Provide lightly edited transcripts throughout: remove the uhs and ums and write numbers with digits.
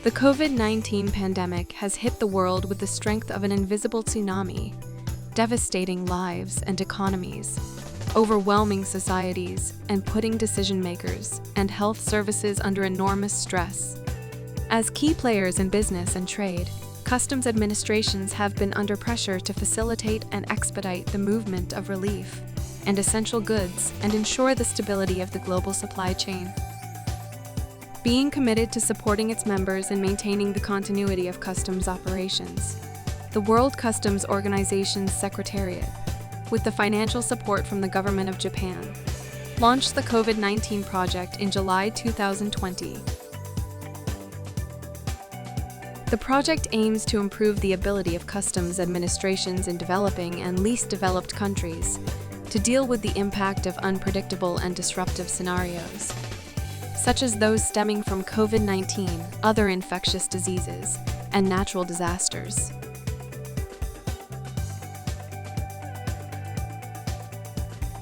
The COVID-19 pandemic has hit the world with the strength of an invisible tsunami, devastating lives and economies, overwhelming societies, and putting decision-makers and health services under enormous stress. As key players in business and trade, customs administrations have been under pressure to facilitate and expedite the movement of relief and essential goods and ensure the stability of the global supply chain. Being committed to supporting its members and maintaining the continuity of customs operations, the World Customs Organization's Secretariat, with the financial support from the government of Japan, launched the COVID-19 Project in July 2020. The project aims to improve the ability of customs administrations in developing and least developed countries to deal with the impact of unpredictable and disruptive scenarios, such as those stemming from COVID-19, other infectious diseases, and natural disasters.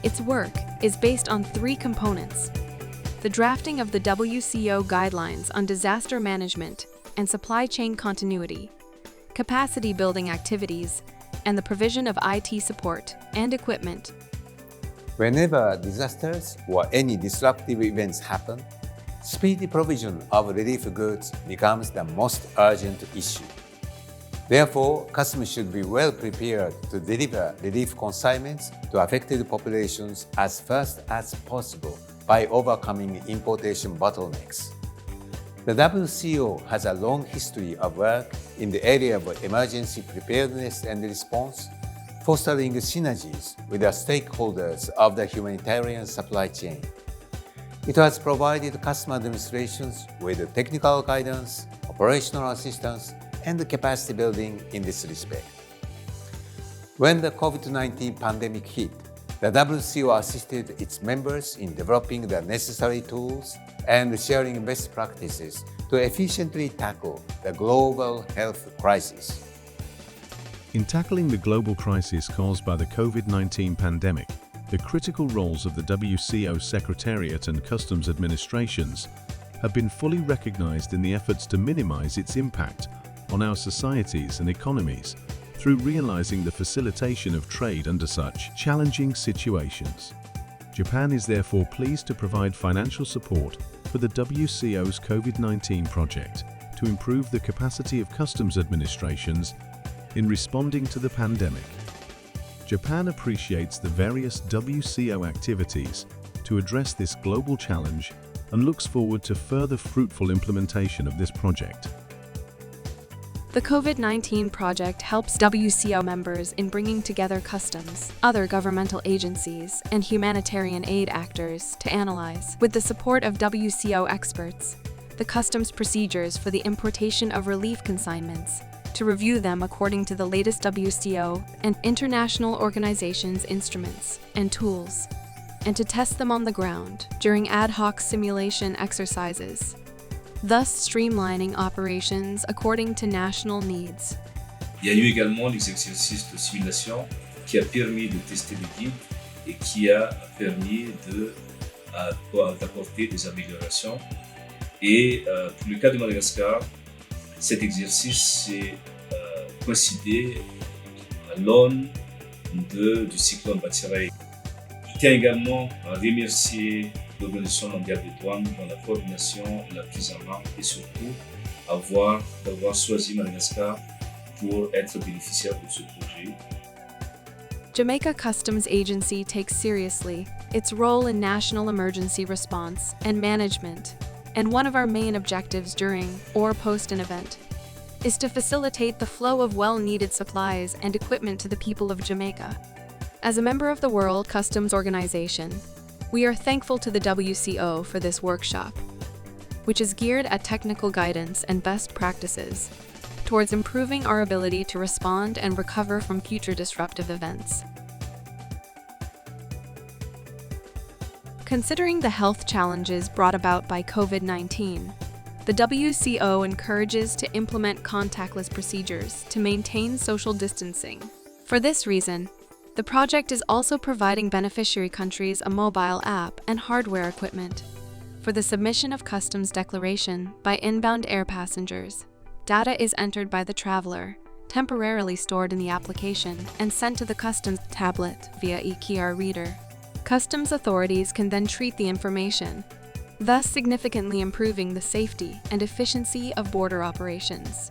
Its work is based on three components: the drafting of the WCO guidelines on disaster management and supply chain continuity, capacity building activities, and the provision of IT support and equipment. Whenever disasters or any disruptive events happen, speedy provision of relief goods becomes the most urgent issue. Therefore, customs should be well prepared to deliver relief consignments to affected populations as fast as possible by overcoming importation bottlenecks. The WCO has a long history of work in the area of emergency preparedness and response, fostering synergies with the stakeholders of the humanitarian supply chain. It has provided customs administrations with technical guidance, operational assistance, and capacity building in this respect. When the COVID-19 pandemic hit, the WCO assisted its members in developing the necessary tools and sharing best practices to efficiently tackle the global health crisis. In tackling the global crisis caused by the COVID-19 pandemic, the critical roles of the WCO Secretariat and Customs administrations have been fully recognized in the efforts to minimize its impact on our societies and economies through realizing the facilitation of trade under such challenging situations. Japan is therefore pleased to provide financial support for the WCO's COVID-19 project to improve the capacity of customs administrations in responding to the pandemic. Japan appreciates the various WCO activities to address this global challenge and looks forward to further fruitful implementation of this project. The COVID-19 project helps WCO members in bringing together customs, other governmental agencies, and humanitarian aid actors to analyze, with the support of WCO experts, the customs procedures for the importation of relief consignments, to review them according to the latest WCO and international organizations' instruments and tools, and to test them on the ground during ad hoc simulation exercises, thus streamlining operations according to national needs. Il y a eu également les exercices de simulation qui a permis de tester les guides et qui a permis d'apporter des améliorations. Et pour le cas de Madagascar, cet exercice s'est coïncidé à l'aune du cyclone Batsirai. Je tiens également à remercier l'Organisation mondiale des douanes dans la coordination, la prise en main et surtout d'avoir choisi Madagascar pour être bénéficiaire de ce projet. Jamaica Customs Agency takes seriously its role in national emergency response and management, and one of our main objectives during or post an event is to facilitate the flow of well-needed supplies and equipment to the people of Jamaica. As a member of the World Customs Organization, we are thankful to the WCO for this workshop, which is geared at technical guidance and best practices towards improving our ability to respond and recover from future disruptive events. Considering the health challenges brought about by COVID-19, the WCO encourages to implement contactless procedures to maintain social distancing. For this reason, the project is also providing beneficiary countries a mobile app and hardware equipment For the submission of customs declaration by inbound air passengers, data is entered by the traveler, temporarily stored in the application, and sent to the customs tablet via EQR reader. Customs authorities can then treat the information, thus significantly improving the safety and efficiency of border operations.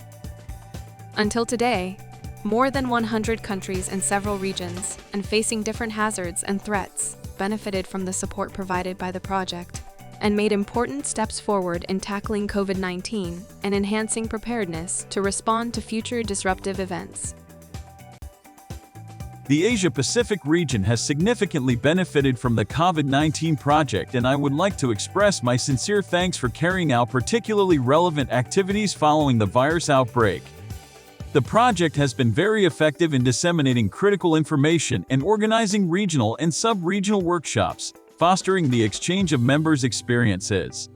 Until today, more than 100 countries and several regions, and facing different hazards and threats, benefited from the support provided by the project, and made important steps forward in tackling COVID-19 and enhancing preparedness to respond to future disruptive events. The Asia-Pacific region has significantly benefited from the COVID-19 project, and I would like to express my sincere thanks for carrying out particularly relevant activities following the virus outbreak. The project has been very effective in disseminating critical information and organizing regional and sub-regional workshops, fostering the exchange of members' experiences.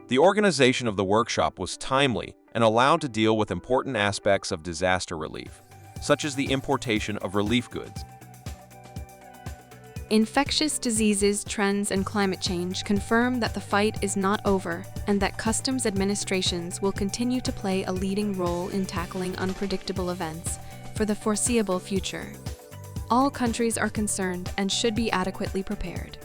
The organization of the workshop was timely and allowed to deal with important aspects of disaster relief, such as the importation of relief goods. Infectious diseases, trends, and climate change confirm that the fight is not over and that customs administrations will continue to play a leading role in tackling unpredictable events for the foreseeable future. All countries are concerned and should be adequately prepared.